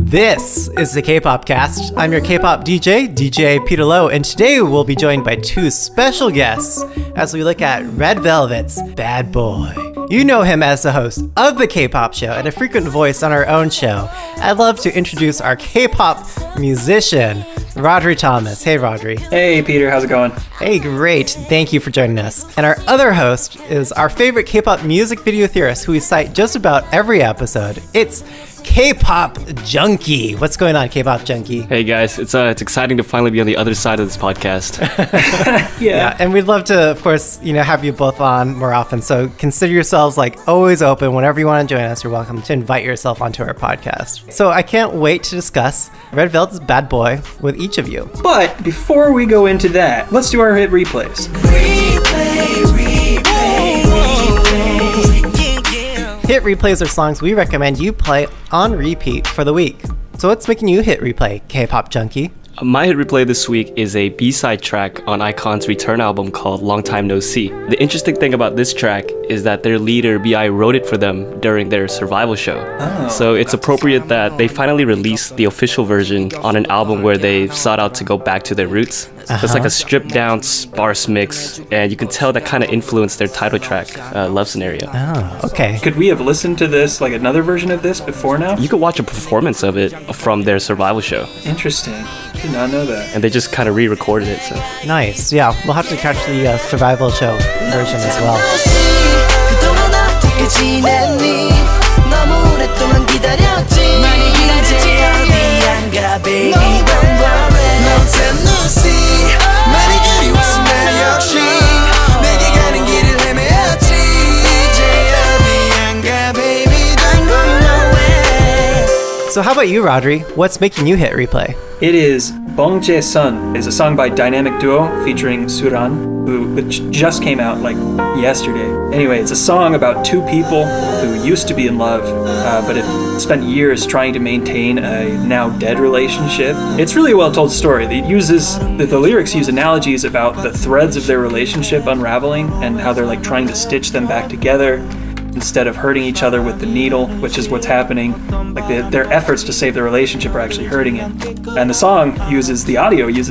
This is the Kpopcast. I'm your K-pop DJ Peter Lowe, and today we'll be joined by two special guests as we look at Red Velvet's Bad Boy. You know him as the host of The Kpop Show and a frequent voice on our own show. I'd love to introduce our K-pop musician, Rhodri Thomas. Hey, Rhodri. Hey, Peter. How's it going? Hey, great. Thank you for joining us. And our other host is our favorite K-pop music video theorist who we cite just about every episode. It's Kpop Junkee. What's going on, Kpop Junkee? Hey guys, it's exciting to finally be on the other side of this podcast. Yeah, and we'd love to, of course, have you both on more often. So consider yourselves always open. Whenever you want to join us, you're welcome to invite yourself onto our podcast. So I can't wait to discuss Red Velvet's Bad Boy with each of you. But before we go into that, let's do our hit replays. Hit replays are songs we recommend you play on repeat for the week. So what's making you hit replay, Kpop Junkee? My hit replay this week is a B-side track on iKON's return album called Long Time No See. The interesting thing about this track is that their leader, B.I., wrote it for them during their survival show. So it's appropriate that they finally released the official version on an album where they sought out to go back to their roots. So it's like a stripped down, sparse mix, and you can tell that kind of influenced their title track, Love Scenario. Oh, okay. Could we have listened to this, another version of this before now? You could watch a performance of it from their survival show. Interesting. Did not know that. And they just kind of re-recorded it, so. Nice. Yeah, we'll have to catch the survival show version as well. So how about you, Rhodri? What's making you hit replay? It is Bong Jae-sun. It's a song by Dynamic Duo featuring Suran, which just came out yesterday. Anyway, it's a song about two people who used to be in love, but have spent years trying to maintain a now dead relationship. It's really a well-told story. The lyrics use analogies about the threads of their relationship unraveling and how they're trying to stitch them back together instead of hurting each other with the needle, which is what's happening. Their efforts to save the relationship are actually hurting it. And the song uses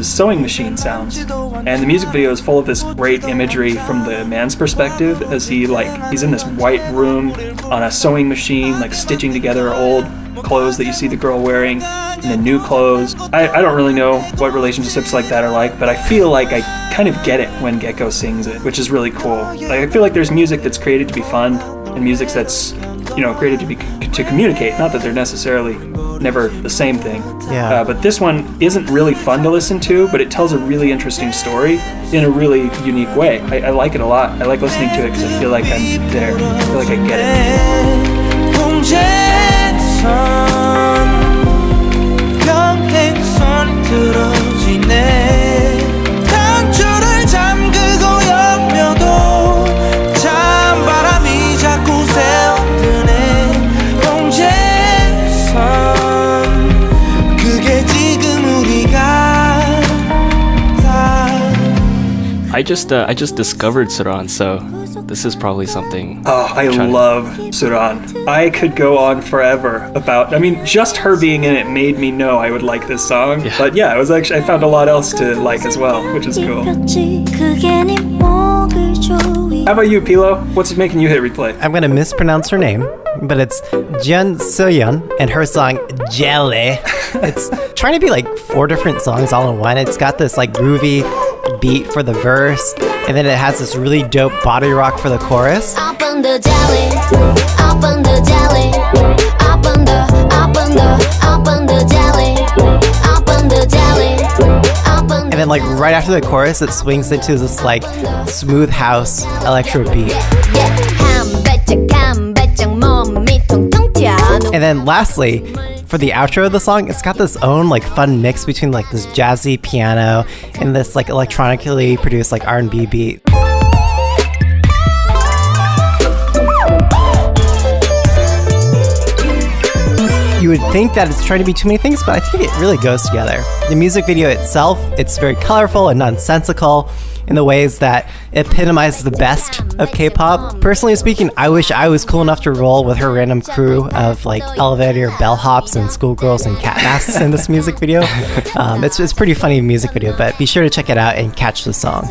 sewing machine sounds. And the music video is full of this great imagery from the man's perspective as he's in this white room on a sewing machine, stitching together old clothes that you see the girl wearing and then new clothes. I don't really know what relationships like that are like, but I feel like I kind of get it when Gecko sings it, which is really cool. I feel like there's music that's created to be fun and music that's created to communicate. Not that they're necessarily never the same thing. Yeah. But this one isn't really fun to listen to, but it tells a really interesting story in a really unique way. I like it a lot. I like listening to it because I feel like I'm there. I feel like I get it. I just discovered Suran, so this is probably something. Oh, I love Suran. I could go on forever about. Just her being in it made me know I would like this song. Yeah. But yeah, I found a lot else to like as well, which is cool. How about you, Pilo? What's making you hit replay? I'm gonna mispronounce her name, but it's Jeon Seoyeon and her song Jelly. It's trying to be 4 different songs all in one. It's got this groovy beat for the verse, and then it has this really dope body rock for the chorus. Up on the jelly, up on the jelly, up on the jelly, up on the jelly. And then right after the chorus, it swings into this smooth house electro beat. And then lastly, for the outro of the song, it's got this own fun mix between this jazzy piano and this electronically produced R&B beat. You would think that it's trying to be too many things, but I think it really goes together. The music video itself, it's very colorful and nonsensical in the ways that epitomizes the best of K-pop. Personally speaking, I wish I was cool enough to roll with her random crew of like elevator bellhops and schoolgirls and cat masks in this music video. It's a pretty funny music video, but be sure to check it out and catch the song.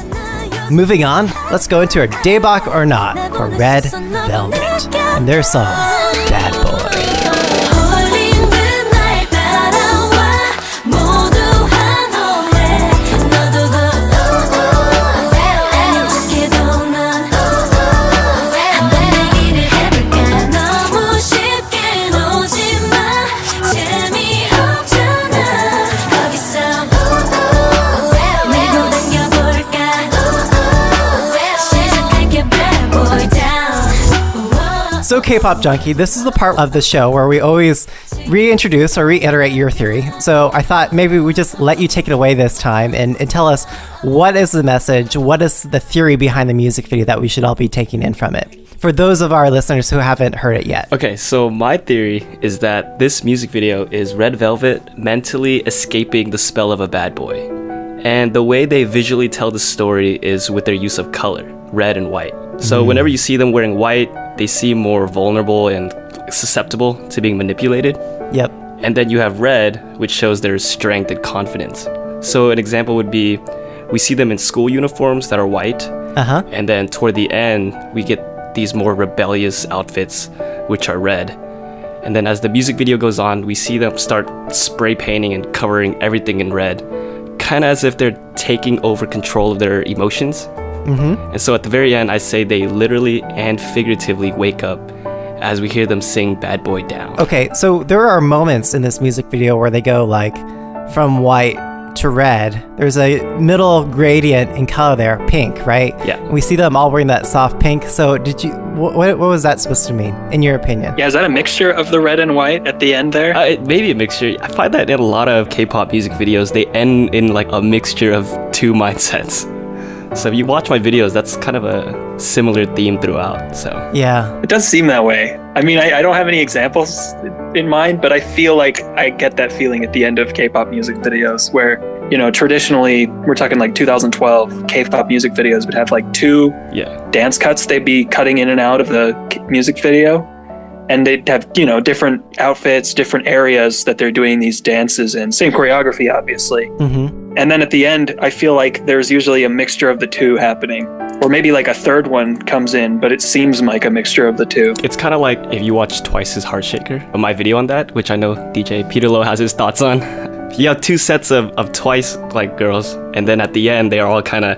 Moving on, let's go into our Daebak or Not for Red Velvet and their song, Bad Boy. So Kpop Junkee, this is the part of the show where we always reintroduce or reiterate your theory. So I thought maybe we just let you take it away this time and tell us what is the message, what is the theory behind the music video that we should all be taking in from it, for those of our listeners who haven't heard it yet. Okay, so my theory is that this music video is Red Velvet mentally escaping the spell of a bad boy. And the way they visually tell the story is with their use of color, red and white. So whenever you see them wearing white, they seem more vulnerable and susceptible to being manipulated. Yep. And then you have red, which shows their strength and confidence. So an example would be, we see them in school uniforms that are white. And then toward the end, we get these more rebellious outfits, which are red. And then as the music video goes on, we see them start spray painting and covering everything in red, kind of as if they're taking over control of their emotions. And so at the very end, I say they literally and figuratively wake up as we hear them sing Bad Boy Down. Okay, so there are moments in this music video where they go like from white to red. There's a middle gradient in color there, pink, right? Yeah. We see them all wearing that soft pink. So did you, what was that supposed to mean, in your opinion? Yeah, is that a mixture of the red and white at the end there? It may be a mixture. I find that in a lot of K-pop music videos, they end in like a mixture of two mindsets. So if you watch my videos, that's kind of a similar theme throughout. So Yeah. It does seem that way. I mean, I don't have any examples in mind, but I feel like I get that feeling at the end of K-pop music videos where, you know, traditionally, we're talking like 2012, K-pop music videos would have like two dance cuts they'd be cutting in and out of the music video. And they'd have, you know, different outfits, different areas that they're doing these dances in. Same choreography, obviously. And then at the end, I feel like there's usually a mixture of the two happening. Or maybe like a third one comes in, but it seems like a mixture of the two. it's kind of like if you watch Twice's Heartshaker, my video on that, which I know DJ Peter Lowe has his thoughts on. You have two sets of Twice like girls, and then at the end, they are all kind of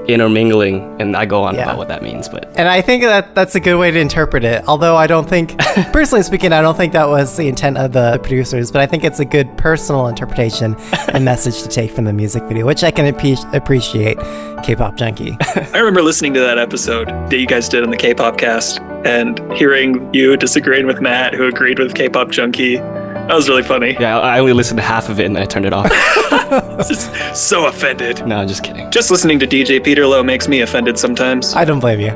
intermingling, and I go on about what that means. But And I think that's a good way to interpret it. Although I don't think, personally speaking, I don't think that was the intent of the producers, but I think it's a good personal interpretation and message to take from the music video, which I can appreciate, Kpop Junkee. I remember listening to that episode that you guys did on the Kpopcast and hearing you disagreeing with Matt, who agreed with Kpop Junkee. That was really funny. yeah, I only listened to half of it and I turned it off. Just so offended. No, I'm just kidding. Just listening to DJ Peter Lowe makes me offended sometimes. I don't blame you.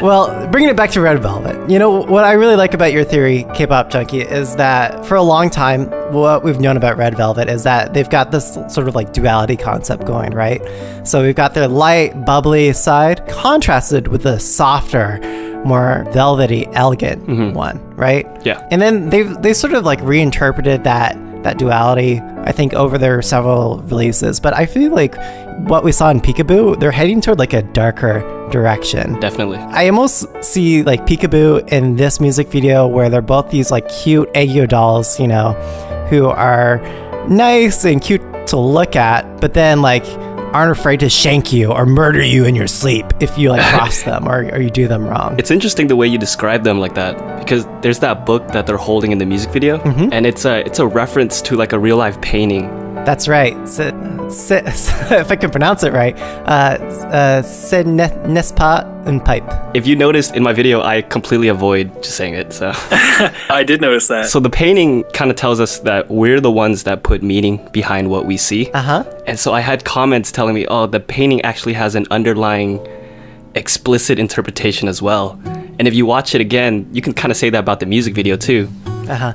Well, bringing it back to Red Velvet, you know, what I really like about your theory, Kpop Junkee, is that for a long time, what we've known about Red Velvet is that they've got this sort of like duality concept going, right? So we've got their light, bubbly side contrasted with the softer, more velvety, elegant one, right? Yeah. And then they sort of like reinterpreted that duality, I think, over their several releases. But I feel like what we saw in Peekaboo, they're heading toward like a darker direction. Definitely. I almost see like Peekaboo in this music video where they're both these like cute Aegyo dolls, you know, who are nice and cute to look at, but then like aren't afraid to shank you or murder you in your sleep if you like cross them or you do them wrong. It's interesting the way you describe them like that, because there's that book that they're holding in the music video, and it's a reference to like a real life painting. That's right. If I can pronounce it right, Nespa and Pipe. If you noticed in my video, I completely avoid just saying it. So I did notice that. So the painting kind of tells us that we're the ones that put meaning behind what we see. And so I had comments telling me, oh, the painting actually has an underlying explicit interpretation as well. And if you watch it again, you can kind of say that about the music video too.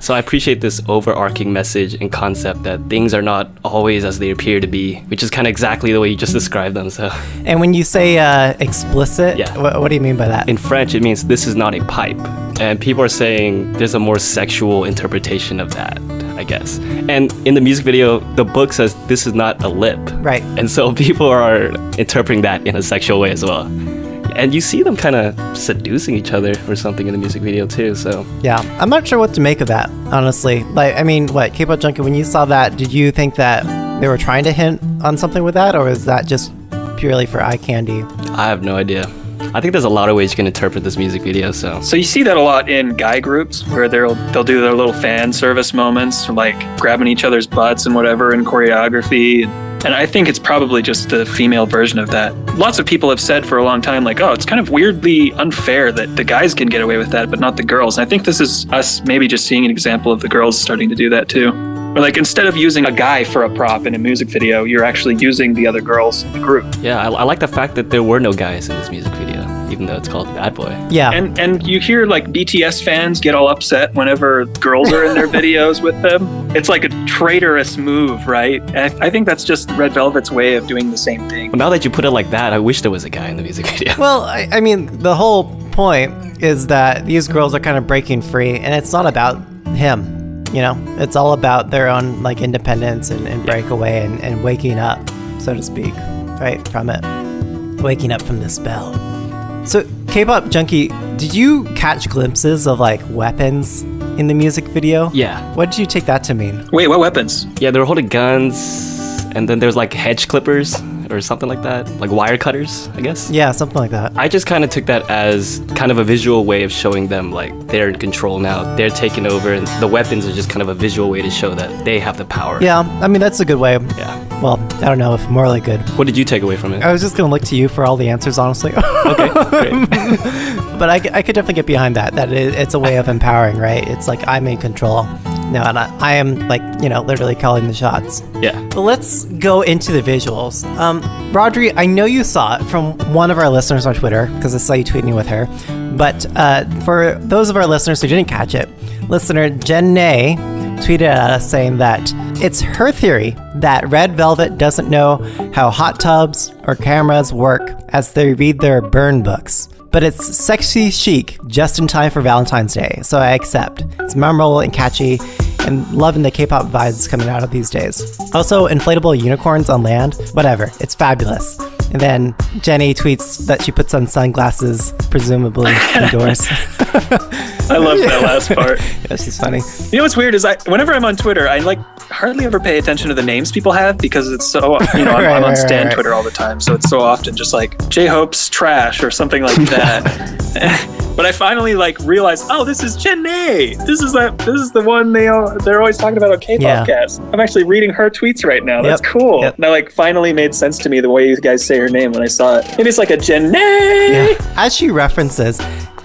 So I appreciate this overarching message and concept that things are not always as they appear to be, which is kind of exactly the way you just described them. So, And when you say explicit, Yeah. what do you mean by that? in French, it means this is not a pipe. And people are saying there's a more sexual interpretation of that, I guess. And in the music video, the book says this is not a lip. Right. And so people are interpreting that in a sexual way as well. And you see them kind of seducing each other or something in the music video too, so. Yeah, I'm not sure what to make of that, honestly. Like, I mean, what, Kpop Junkee, when you saw that, did you think that they were trying to hint on something with that, or is that just purely for eye candy? I have no idea. I think there's a lot of ways you can interpret this music video, so. So you see that a lot in guy groups where they'll do their little fan service moments, like grabbing each other's butts and whatever in choreography. And I think it's probably just the female version of that. Lots of people have said for a long time, like, oh, it's kind of weirdly unfair that the guys can get away with that, but not the girls. And I think this is us maybe just seeing an example of the girls starting to do that too. Or like, instead of using a guy for a prop in a music video, you're actually using the other girls in the group. Yeah, I like the fact that there were no guys in this music video, even though it's called Bad Boy. Yeah. And you hear like BTS fans get all upset whenever girls are in their videos with them. It's like a traitorous move, right? And I think that's just Red Velvet's way of doing the same thing. Well, now that you put it like that, I wish there was a guy in the music video. Well, I mean, the whole point is that these girls are kind of breaking free, and it's not about him. You know, it's all about their own like independence and breakaway and waking up, so to speak, right, from it. Waking up from the spell. So, Kpop Junkee, did you catch glimpses of like weapons in the music video? Yeah. What did you take that to mean? Wait, what weapons? Yeah, they were holding guns, and then there's like hedge clippers or something like that, like wire cutters, I guess. Yeah, something like that. I just kind of took that as kind of a visual way of showing them like they're in control now. They're taking over, and the weapons are just kind of a visual way to show that they have the power. Yeah, I mean, that's a good way. Yeah. Well, I don't know if morally good. What did you take away from it? I was just going to look to you for all the answers, honestly. Okay, great. But I could definitely get behind that it's a way of empowering, right? It's like I'm in control. No, and I am like, you know, literally calling the shots. Yeah. But let's go into the visuals. Rhodri, I know you saw it from one of our listeners on Twitter, because I saw you tweeting with her. But for those of our listeners who didn't catch it, listener Jen Nay tweeted at us saying that it's her theory that Red Velvet doesn't know how hot tubs or cameras work as they read their burn books. But it's sexy chic just in time for Valentine's Day, so I accept. It's memorable and catchy, and loving the K-pop vibes coming out of these days. Also, inflatable unicorns on land, whatever, it's fabulous. And then Jenny tweets that she puts on sunglasses, presumably indoors. I love that last part. Yeah, she's funny. You know what's weird is whenever I'm on Twitter, I like hardly ever pay attention to the names people have because it's so, you know, I'm on Stan right. Twitter all the time. So it's so often just like J-Hope's trash or something like that. But I finally like realized, oh, this is Jenny. This is the one they're always talking about on Kpopcast. I'm actually reading her tweets right now. That's cool. Yep. And that like finally made sense to me the way you guys say her name when I saw it. Maybe it's like a Jenny. Yeah. As she references,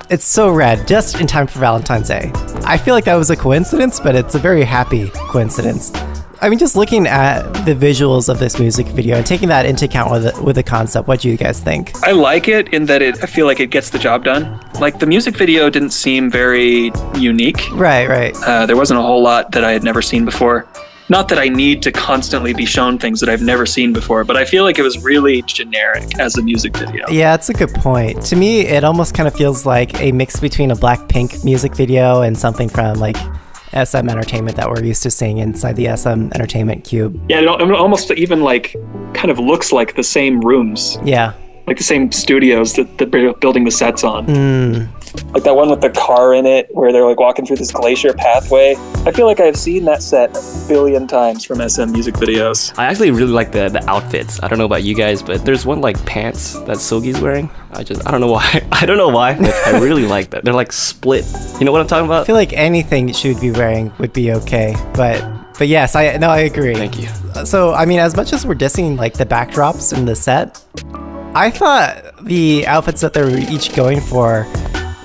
it's so red, just in time for Valentine's Day. I feel like that was a coincidence, but it's a very happy coincidence. I mean, just looking at the visuals of this music video and taking that into account with the concept, what do you guys think? I like it in that I feel like it gets the job done. Like the music video didn't seem very unique. Right. There wasn't a whole lot that I had never seen before. Not that I need to constantly be shown things that I've never seen before, but I feel like it was really generic as a music video. Yeah, that's a good point. To me, it almost kind of feels like a mix between a Blackpink music video and something from like SM Entertainment that we're used to seeing inside the SM Entertainment cube. Yeah, it almost even like kind of looks like the same rooms. Yeah. Like the same studios that they're building the sets on. Like that one with the car in it where they're like walking through this glacier pathway. I feel like I've seen that set a billion times from SM music videos. I actually really like the outfits. I don't know about you guys, but there's one like pants that Sogi's wearing. I don't know why. I don't know why. But I really like that. They're like split. You know what I'm talking about? I feel like anything she would be wearing would be okay, but yes, I agree. Thank you. So, I mean, as much as we're dissing like the backdrops in the set, I thought the outfits that they were each going for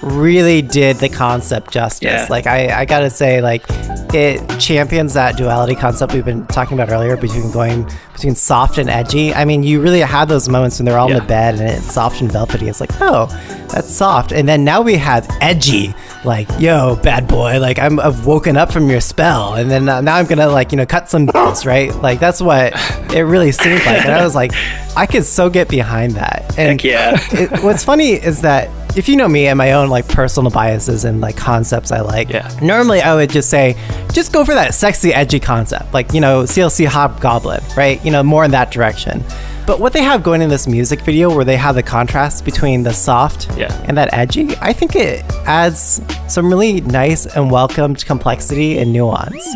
really did the concept justice. Yeah. Like I gotta say, like it champions that duality concept we've been talking about earlier between soft and edgy. I mean, you really have those moments when they're all in the bed and it's soft and velvety. It's like, oh, that's soft. And then now we have edgy, like, yo, bad boy, like I've woken up from your spell. And then now I'm gonna like, cut some deals, right? Like that's what it really seemed like. And I was like, I could so get behind that. And Heck yeah. What's funny is that if you know me and my own like personal biases and like concepts I like, normally I would just say, just go for that sexy, edgy concept, like, CLC Hobgoblin, right? More in that direction. But what they have going in this music video where they have the contrast between the soft and that edgy, I think it adds some really nice and welcomed complexity and nuance,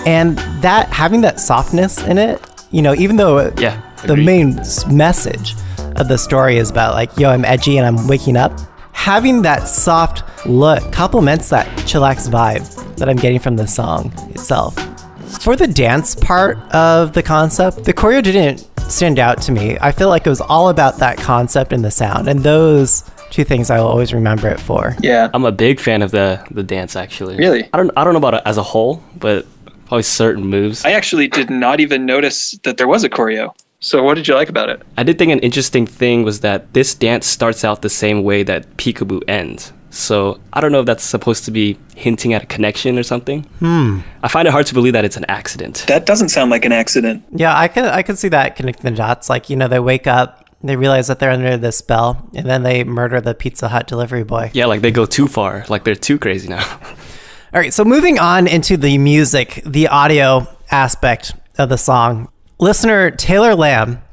And that having that softness in it, even though the main message of the story is about like, yo, I'm edgy and I'm waking up, having that soft look complements that chillax vibe that I'm getting from the song itself. For the dance part of the concept, the choreo didn't stand out to me. I feel like it was all about that concept and the sound, and those two things I will always remember it for. Yeah, I'm a big fan of the dance, actually. Really? I don't know about it as a whole, but probably certain moves. I actually did not even notice that there was a choreo. So what did you like about it? I did think an interesting thing was that this dance starts out the same way that Peekaboo ends. So I don't know if that's supposed to be hinting at a connection or something. I find it hard to believe that it's an accident. That doesn't sound like an accident. Yeah, I can see that connecting the dots. Like, they wake up, they realize that they're under this spell, and then they murder the Pizza Hut delivery boy. Yeah, like they go too far. Like they're too crazy now. All right, so moving on into the music, the audio aspect of the song. Listener Taylor Lamb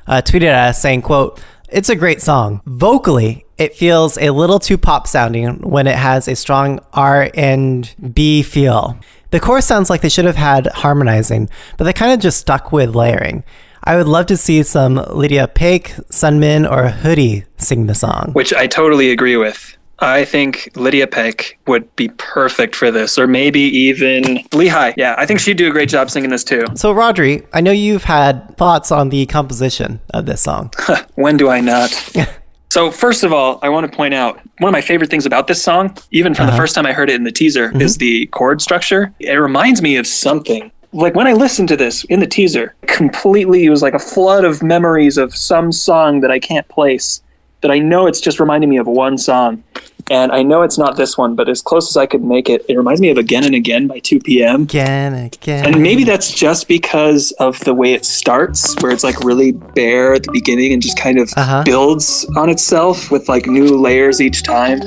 tweeted at us saying, quote, "It's a great song. Vocally, it feels a little too pop sounding when it has a strong R&B feel. The chorus sounds like they should have had harmonizing, but they kind of just stuck with layering. I would love to see some Lydia Paik, Sunmin, or Hoodie sing the song." Which I totally agree with. I think Lydia Paik would be perfect for this, or maybe even Lehigh. Yeah, I think she'd do a great job singing this too. So Rhodri, I know you've had thoughts on the composition of this song. When do I not? So first of all, I want to point out one of my favorite things about this song, even from the first time I heard it in the teaser, is the chord structure. It reminds me of something. Like when I listened to this in the teaser, completely, it was like a flood of memories of some song that I can't place, that I know it's just reminding me of one song. And I know it's not this one, but as close as I could make it, it reminds me of Again and Again by 2PM. Again. And maybe that's just because of the way it starts, where it's like really bare at the beginning and just kind of builds on itself with like new layers each time.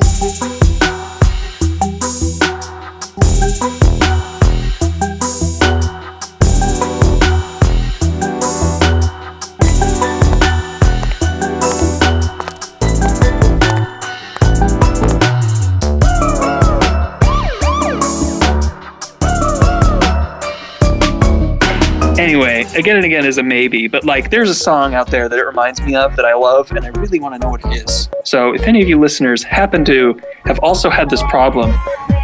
Anyway, Again and Again is a maybe, but like there's a song out there that it reminds me of that I love, and I really want to know what it is. So if any of you listeners happen to have also had this problem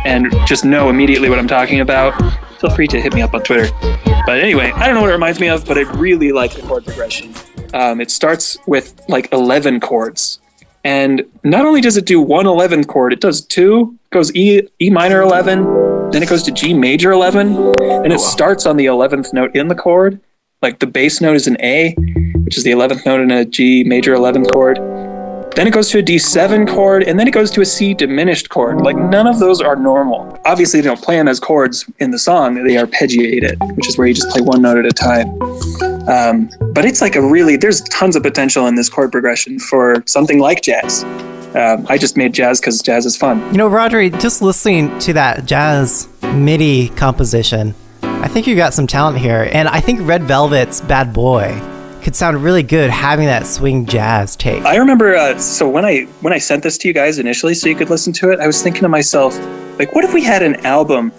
and just know immediately what I'm talking about, feel free to hit me up on Twitter. But anyway, I don't know what it reminds me of, but I really like the chord progression. It starts with like 11 chords. And not only does it do one 11 chord, it does two. It goes E minor 11, then it goes to G major 11, and it starts on the 11th note in the chord. Like the bass note is an A, which is the 11th note in a G major 11th chord. Then it goes to a D7 chord, and then it goes to a C diminished chord. Like none of those are normal. Obviously, they don't play them as chords in the song. They arpeggiate it, which is where you just play one note at a time. But it's like there's tons of potential in this chord progression for something like jazz. I just made jazz because jazz is fun. Rhodri, just listening to that jazz MIDI composition, I think you got some talent here. And I think Red Velvet's Bad Boy could sound really good having that swing jazz take. I remember, so when I sent this to you guys initially so you could listen to it, I was thinking to myself, like, what if we had an album,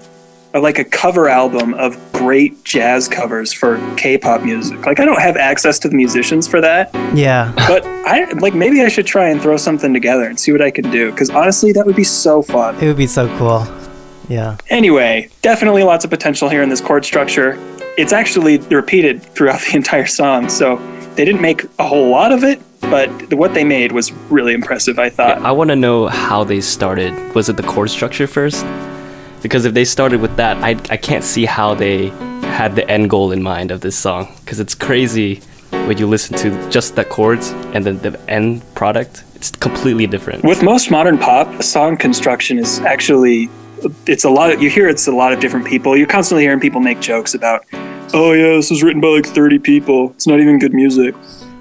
or like a cover album of great jazz covers for K-pop music? Like, I don't have access to the musicians for that. Yeah. But maybe I should try and throw something together and see what I can do, because honestly, that would be so fun. It would be so cool. Yeah. Anyway, definitely lots of potential here in this chord structure. It's actually repeated throughout the entire song, so they didn't make a whole lot of it, but what they made was really impressive, I thought. I want to know how they started. Was it the chord structure first? Because if they started with that, I can't see how they had the end goal in mind of this song. Because it's crazy when you listen to just the chords and then the end product. It's completely different. With most modern pop, song construction is actually, it's a lot of different people. You're constantly hearing people make jokes about, oh yeah, this was written by like 30 people. It's not even good music.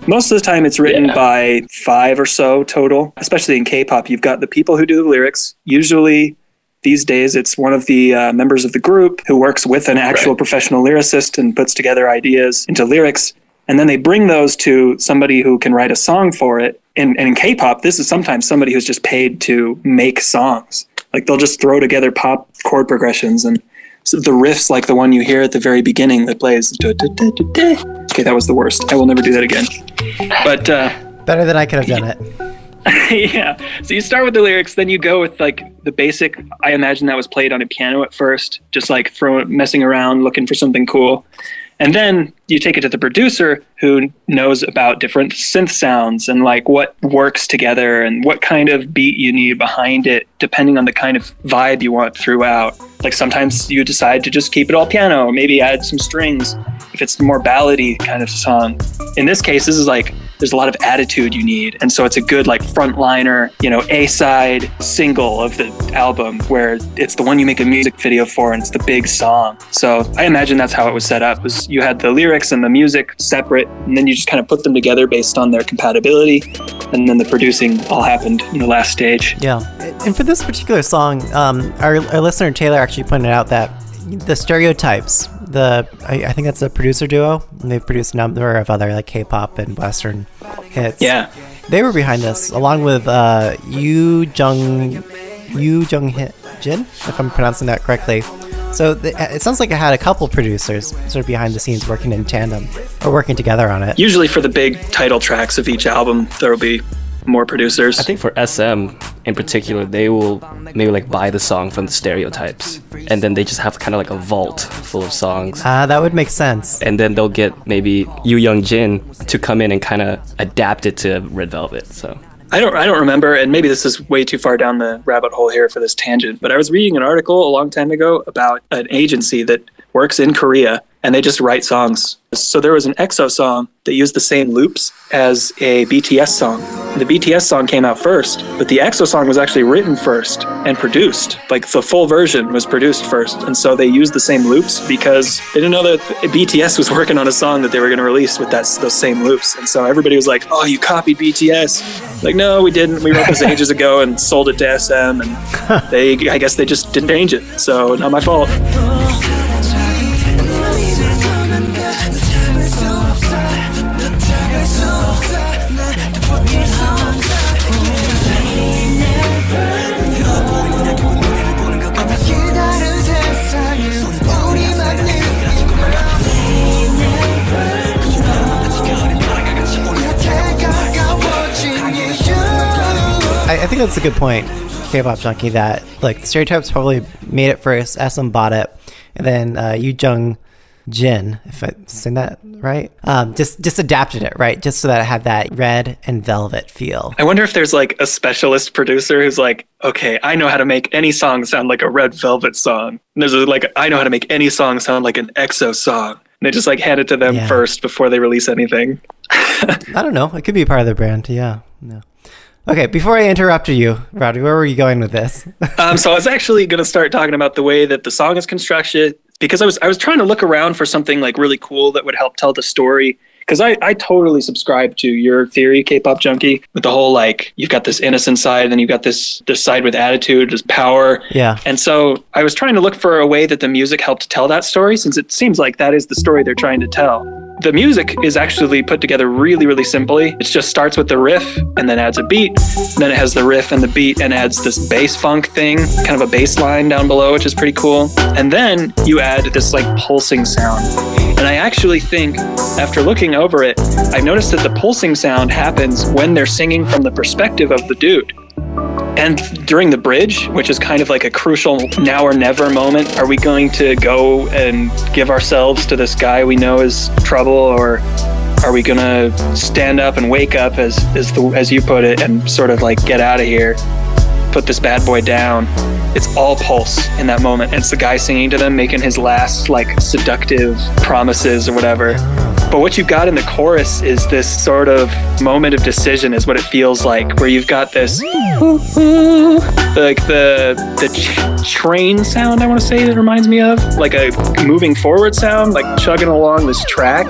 Most of the time it's written by 5 or so total, especially in K-pop. You've got the people who do the lyrics. Usually these days it's one of the members of the group who works with an actual professional lyricist and puts together ideas into lyrics. And then they bring those to somebody who can write a song for it. And in K-pop, this is sometimes somebody who's just paid to make songs. Like they'll just throw together pop chord progressions and so the riffs like the one you hear at the very beginning that plays. Okay, that was the worst. I will never do that again. But better than I could have done it. Yeah. So you start with the lyrics, then you go with like the basic. I imagine that was played on a piano at first, just like messing around, looking for something cool. And then you take it to the producer who knows about different synth sounds and like what works together and what kind of beat you need behind it, depending on the kind of vibe you want throughout. Like sometimes you decide to just keep it all piano or maybe add some strings if it's a more ballady kind of song. In this case, this is like, there's a lot of attitude you need. And so it's a good like frontliner, A-side single of the album where it's the one you make a music video for and it's the big song. So I imagine that's how it was set up, was you had the lyrics and the music separate and then you just kind of put them together based on their compatibility. And then the producing all happened in the last stage. Yeah. And for this particular song, our listener Taylor actually pointed out that the stereotypes, I think that's a producer duo, and they've produced a number of other like K-pop and Western hits. Yeah, they were behind this, along with Yoo Jung Jin, if I'm pronouncing that correctly. So it sounds like it had a couple producers sort of behind the scenes working in tandem or working together on it. Usually for the big title tracks of each album, there will be more producers. I think for SM in particular, they will maybe like buy the song from the stereotypes and then they just have kind of like a vault full of songs. That would make sense. And then they'll get maybe Yoo Young Jin to come in and kind of adapt it to Red Velvet. So I don't remember, and maybe this is way too far down the rabbit hole here for this tangent, but I was reading an article a long time ago about an agency that works in Korea and they just write songs. So there was an EXO song that used the same loops as a BTS song. The BTS song came out first, but the EXO song was actually written first and produced. Like the full version was produced first. And so they used the same loops because they didn't know that BTS was working on a song that they were going to release with those same loops. And so everybody was like, oh, you copied BTS. Like, no, we didn't. We wrote this ages ago and sold it to SM. And I guess they just didn't change it. So not my fault. I think that's a good point, Kpop Junkee, that like the stereotypes probably made it first, SM bought it, and then Yoo Jung Jin, if I'm saying that right, just adapted it, right, just so that it had that red and velvet feel. I wonder if there's like a specialist producer who's like, okay, I know how to make any song sound like a Red Velvet song. And there's I know how to make any song sound like an EXO song. And they just like hand it to them first before they release anything. I don't know. It could be part of the brand. Yeah. No. Okay, before I interrupted you, Rowdy, where were you going with this? So I was actually going to start talking about the way that the song is constructed, because I was trying to look around for something like really cool that would help tell the story. Because I totally subscribe to your theory, Kpop Junkee, with the whole like you've got this innocent side, then you've got this side with attitude, this power. Yeah. And so I was trying to look for a way that the music helped tell that story, since it seems like that is the story they're trying to tell. The music is actually put together really, really simply. It just starts with the riff and then adds a beat. Then it has the riff and the beat and adds this bass funk thing, kind of a bass line down below, which is pretty cool. And then you add this like pulsing sound. And I actually think, after looking over it, I noticed that the pulsing sound happens when they're singing from the perspective of the dude. And during the bridge, which is kind of like a crucial now or never moment, are we going to go and give ourselves to this guy we know is trouble, or are we going to stand up and wake up, as you put it, and sort of like get out of here? put this bad boy down. It's all pulse in that moment. And it's the guy singing to them, making his last like seductive promises or whatever. But what you've got in the chorus is this sort of moment of decision is what it feels like, where you've got this like the train sound, I want to say, that reminds me of like a moving forward sound, like chugging along this track.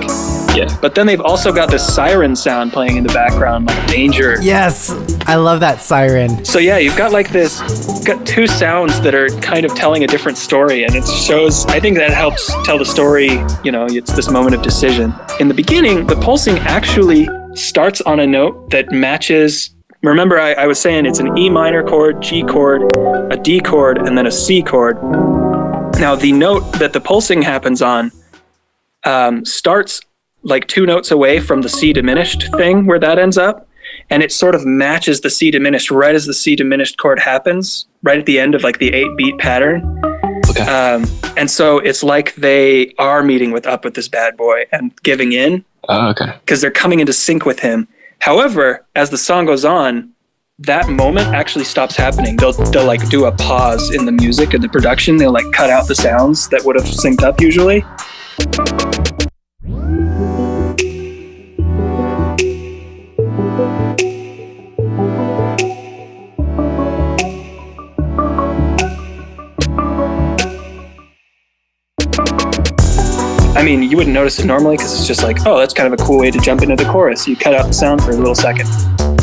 Yeah. But then they've also got this siren sound playing in the background, like danger. Yes, I love that siren. So yeah, you've got like this, got two sounds that are kind of telling a different story, and it shows, I think that helps tell the story, you know, it's this moment of decision. In the beginning, the pulsing actually starts on a note that matches, remember I was saying it's an E minor chord, G chord, a D chord, and then a C chord. Now the note that the pulsing happens on starts like two notes away from the C diminished thing where that ends up. And it sort of matches the C diminished right as the C diminished chord happens, right at the end of like the 8-beat pattern. Okay. And so it's like they are meeting up with this bad boy and giving in. Oh, okay. Because they're coming into sync with him. However, as the song goes on, that moment actually stops happening. They'll like do a pause in the music and the production. They'll like cut out the sounds that would have synced up usually. I mean, you wouldn't notice it normally because it's just like, oh, that's kind of a cool way to jump into the chorus. You cut out the sound for a little second.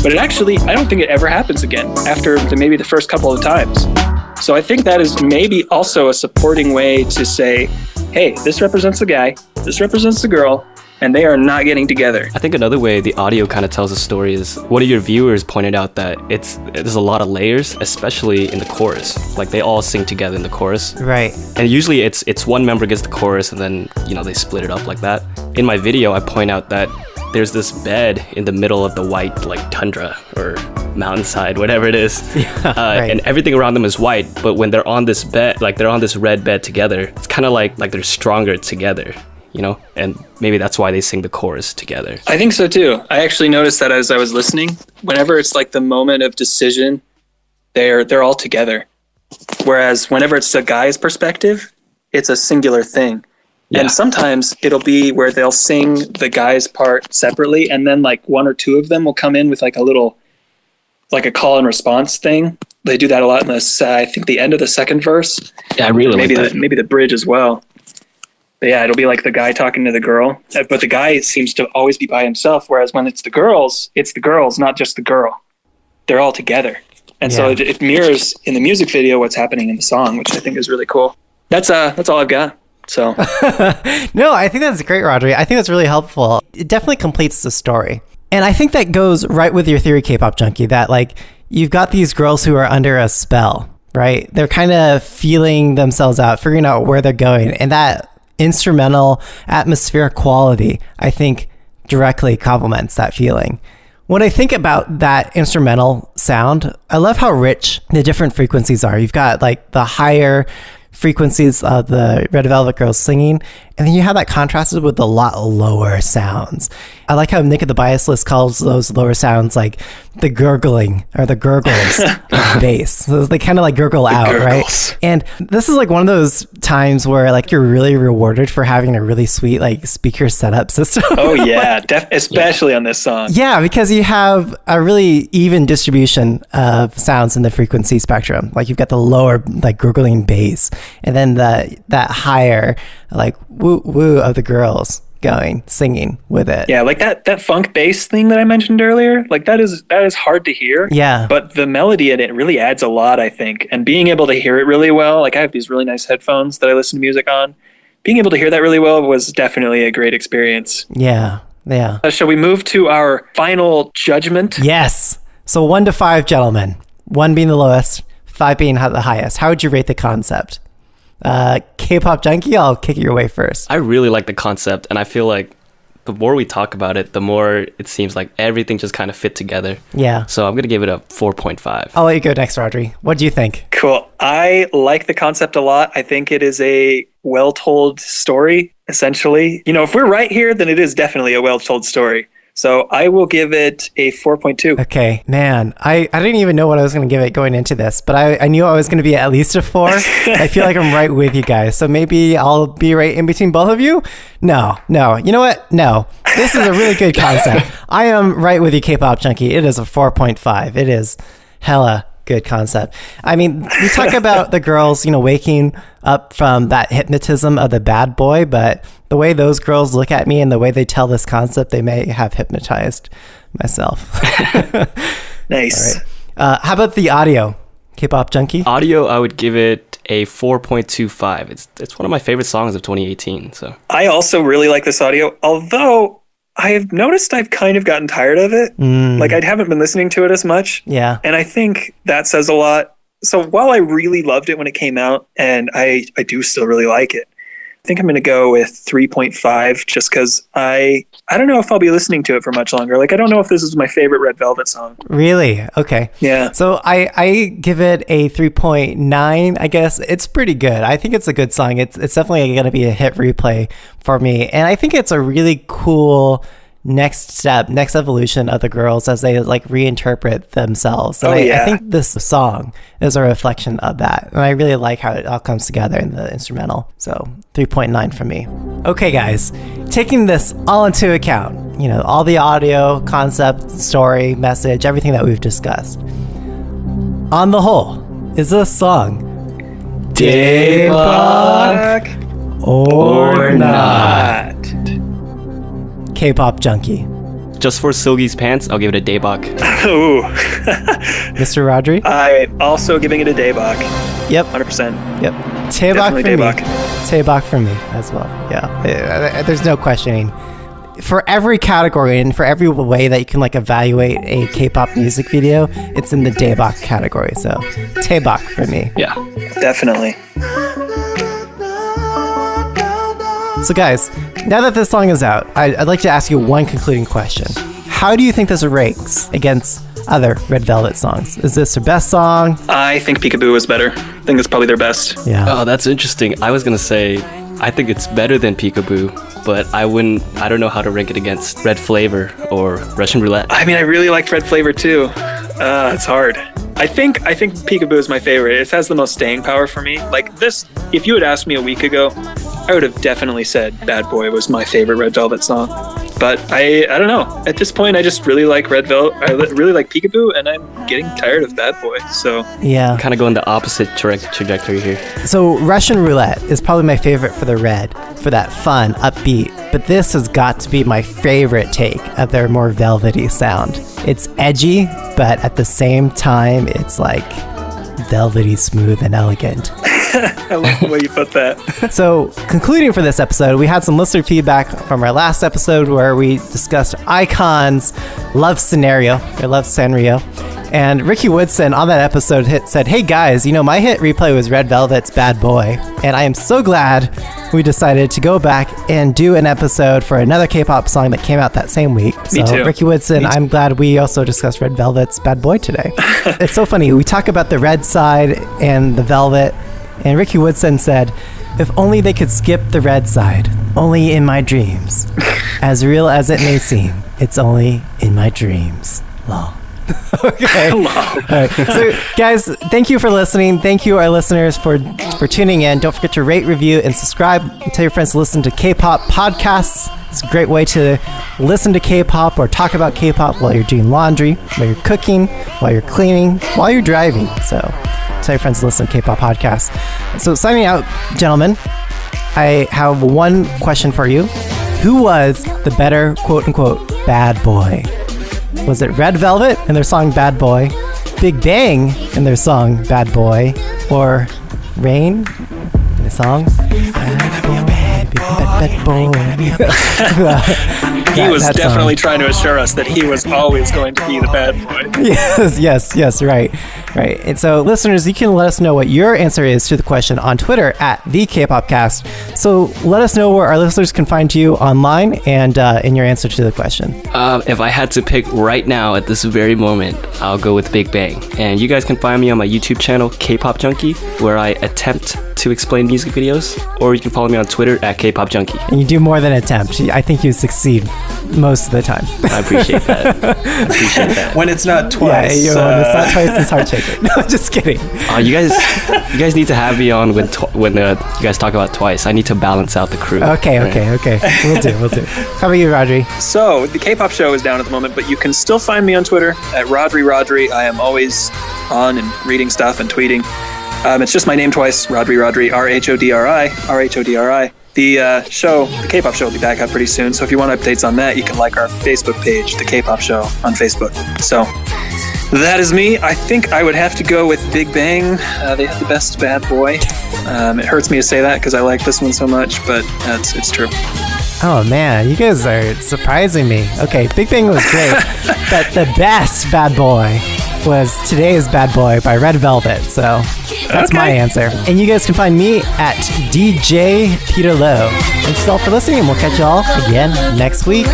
But it actually, I don't think it ever happens again after maybe the first couple of times. So I think that is maybe also a supporting way to say, hey, this represents the guy, this represents the girl, and they are not getting together. I think another way the audio kind of tells a story is one of your viewers pointed out that there's a lot of layers, especially in the chorus. Like they all sing together in the chorus. Right. And usually it's one member gets the chorus and then, you know, they split it up like that. In my video, I point out that there's this bed in the middle of the white like tundra or mountainside, whatever it is. Right. And everything around them is white, but when they're on this bed, like they're on this red bed together, it's kind of like they're stronger together. You know, and maybe that's why they sing the chorus together. I think so too. I actually noticed that as I was listening. Whenever it's like the moment of decision, they're all together. Whereas whenever it's the guy's perspective, it's a singular thing. Yeah. And sometimes it'll be where they'll sing the guy's part separately, and then like one or two of them will come in with like a little, like a call and response thing. They do that a lot in this. I think the end of the second verse. Yeah, I really maybe like that. Maybe the bridge as well. But yeah, it'll be like the guy talking to the girl, but the guy seems to always be by himself. Whereas when it's the girls, not just the girl. They're all together. And so it mirrors in the music video what's happening in the song, which I think is really cool. That's all I've got. So No, I think that's great, Rhodri. I think that's really helpful. It definitely completes the story. And I think that goes right with your theory, Kpop Junkee, that like you've got these girls who are under a spell, right? They're kind of feeling themselves out, figuring out where they're going. And that instrumental atmospheric quality, I think, directly complements that feeling. When I think about that instrumental sound, I love how rich the different frequencies are. You've got like the higher frequencies of the Red Velvet girls singing, and then you have that contrasted with the lot lower sounds. I like how Nick at the Bias List calls those lower sounds like the gurgling or the gurgles bass. So they kind of like gurgle out, gurgles. Right? And this is like one of those times where like you're really rewarded for having a really sweet like speaker setup system. Oh yeah, especially on this song. Yeah, because you have a really even distribution of sounds in the frequency spectrum. Like you've got the lower like gurgling bass, and then that higher like woo woo of the girls singing with it. Yeah, like that funk bass thing that I mentioned earlier, like that is hard to hear. Yeah. But the melody in it really adds a lot, I think. And being able to hear it really well, like I have these really nice headphones that I listen to music on. Being able to hear that really well was definitely a great experience. Yeah. Yeah. Shall we move to our final judgment? Yes. So 1 to 5, gentlemen. 1 being the lowest, 5 being the highest. How would you rate the concept? Kpop Junkee, I'll kick it your way first. I really like the concept, and I feel like the more we talk about it, the more it seems like everything just kind of fit together. Yeah. So I'm going to give it a 4.5. I'll let you go next, Rhodri. What do you think? Cool. I like the concept a lot. I think it is a well-told story, essentially. You know, if we're right here, then it is definitely a well-told story. So I will give it a 4.2. Okay, man, I didn't even know what I was going to give it going into this, but I knew I was going to be at least a 4. I feel like I'm right with you guys. So maybe I'll be right in between both of you? No. You know what? No. This is a really good concept. I am right with you, Kpop Junkee. It is a 4.5. It is hella good concept. I mean, we talk about the girls, waking up from that hypnotism of the bad boy, but the way those girls look at me and the way they tell this concept, they may have hypnotized myself. Nice. All right. How about the audio, Kpop Junkee? Audio, I would give it a 4.25. It's one of my favorite songs of 2018. So I also really like this audio, although I have noticed I've kind of gotten tired of it. Like I haven't been listening to it as much. Yeah. And I think that says a lot. So while I really loved it when it came out, and I do still really like it, I think I'm going to go with 3.5 just because I don't know if I'll be listening to it for much longer. Like, I don't know if this is my favorite Red Velvet song. Really? Okay. Yeah. So I give it a 3.9, I guess. It's pretty good. I think it's a good song. It's definitely going to be a hit replay for me. And I think it's a really cool next evolution of the girls as they like reinterpret themselves. And I think this song is a reflection of that. And I really like how it all comes together in the instrumental. So 3.9 for me. Okay, guys, taking this all into account, all the audio, concept, story, message, everything that we've discussed. On the whole, is this song Daebak or not? Kpop Junkee. just for Silgi's pants, I'll give it a Daebak. Ooh. Mr. Rhodri? I'm also giving it a Daebak. Yep. 100%. Yep. Daebak for Daebak. me. Daebak for me as well. Yeah. There's no questioning. For every category and for every way that you can like evaluate a K-pop music video, it's in the Daebak category. So Daebak for me. Yeah. Definitely. So guys, now that this song is out, I'd like to ask you one concluding question. How do you think this ranks against other Red Velvet songs? Is this their best song? I think Peekaboo is better. I think it's probably their best. Yeah. Oh, that's interesting. I was gonna say, I think it's better than Peekaboo, but I don't know how to rank it against Red Flavor or Russian Roulette. I mean, I really liked Red Flavor too. It's hard. I think Peekaboo is my favorite. It has the most staying power for me. Like this, if you had asked me a week ago, I would have definitely said Bad Boy was my favorite Red Velvet song. But I don't know. At this point, I just really like Red Velvet. I really like Peekaboo, and I'm getting tired of Bad Boy. So Yeah. Kind of going the opposite trajectory here. So Russian Roulette is probably my favorite for the Red, for that fun, upbeat. But this has got to be my favorite take of their more velvety sound. It's edgy, but at the same time, it's like velvety, smooth, and elegant. I love the way you put that. So, concluding for this episode, we had some listener feedback from our last episode where we discussed Icon's love scenario, or love scenario. And Ricky Woodson on that episode said, "Hey guys, my hit replay was Red Velvet's Bad Boy. And I am so glad we decided to go back and do an episode for another K-pop song that came out that same week." Me too. Ricky Woodson, I'm glad we also discussed Red Velvet's Bad Boy today. It's so funny. We talk about the red side and the velvet. And Ricky Woodson said, "If only they could skip the red side, only in my dreams. As real as it may seem, it's only in my dreams." Lol. Okay. All right. So, guys, thank you for listening. Thank you, our listeners, for tuning in. Don't forget to rate, review, and subscribe. And tell your friends to listen to K-pop podcasts. It's a great way to listen to K-pop or talk about K-pop while you're doing laundry, while you're cooking, while you're cleaning, while you're driving. So tell your friends to listen to K-pop podcasts. So signing out, gentlemen, I have one question for you. Who was the better, quote-unquote, bad boy? Was it Red Velvet and their song Bad Boy, Big Bang and their song Bad Boy, or Rain and the song Bad Boy? He was definitely trying to assure us that he was always going to be the bad boy. Yes, right. And so, listeners, you can let us know what your answer is to the question on Twitter at the Kpopcast. So let us know where our listeners can find you online and in your answer to the question. If I had to pick right now at this very moment, I'll go with Big Bang. And you guys can find me on my YouTube channel, Kpop Junkee, where I attempt to explain music videos, or you can follow me on Twitter at Kpop Junkee. Junkee. And you do more than attempt. I think you succeed most of the time. I appreciate that. When it's not twice. Yeah, when it's not twice, it's heart shaking. No, just kidding. You guys need to have me on when you guys talk about twice. I need to balance out the crew. Okay. We'll do. How about you, Rhodri? So, the K-pop show is down at the moment, but you can still find me on Twitter at Rhodri. I am always on and reading stuff and tweeting. It's just my name twice, Rhodri, RHODRI. The show, the K-pop show, will be back up pretty soon. So if you want updates on that, you can like our Facebook page, the K-pop show on Facebook. So that is me. I think I would have to go with Big Bang. They have the best Bad Boy. It hurts me to say that because I like this one so much, but it's true. Oh man, you guys are surprising me. Okay, Big Bang was great, but the best Bad Boy was Today's Bad Boy by Red Velvet. So that's my answer. And you guys can find me at DJ Peter Lowe. Thanks all for listening, and we'll catch you all again next week.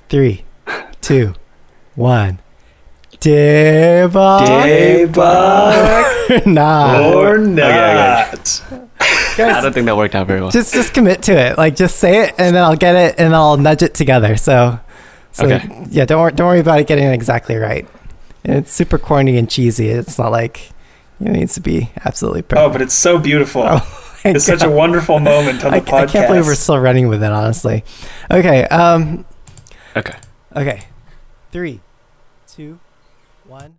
Three, 2, 1. Debug or not. Okay. Guys, I don't think that worked out very well. just commit to it. Like, just say it, and then I'll get it, and I'll nudge it together. So Okay. Yeah, don't worry about it getting it exactly right. And it's super corny and cheesy. It's not like it needs to be absolutely perfect. Oh, but it's so beautiful. It's such a wonderful moment on the podcast. I can't believe we're still running with it, honestly. Okay. Okay. Okay. 3, 2, 1.